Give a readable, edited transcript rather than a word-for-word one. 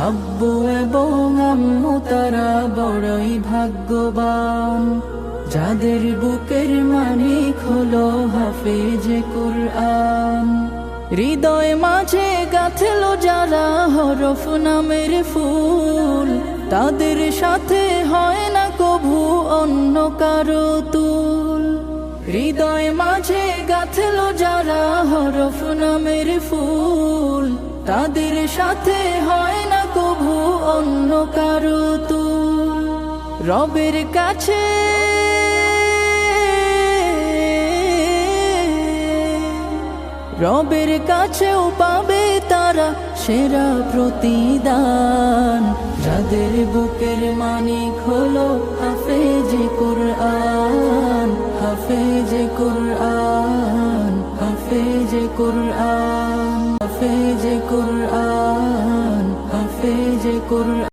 আব্বু এবং আম্মু তারা বড়ই ভাগ্যবান, যাদের বুকের মালিক হলো হাফেজে কুরআন। হৃদয় মাঝে গাঁথলো যারা হরফ নামের ফুল, তাদের সাথে হয় না কভু অন্য কারো তুল। হৃদয় মাঝে গাঁথলো যারা হরফ নামের ফুল, তাদের সাথে হয় না কভু অন্য কারো তুল। রবের কাছে রবের কাছেও পাবে তারা সেরা প্রতিদান, যাদের বুকের মালিক হলো হাফেজে কুরআন, হাফেজে কুরআন, হাফেজে কুরআন, হাফেজে কুরআন, হাফেজে কুরআন।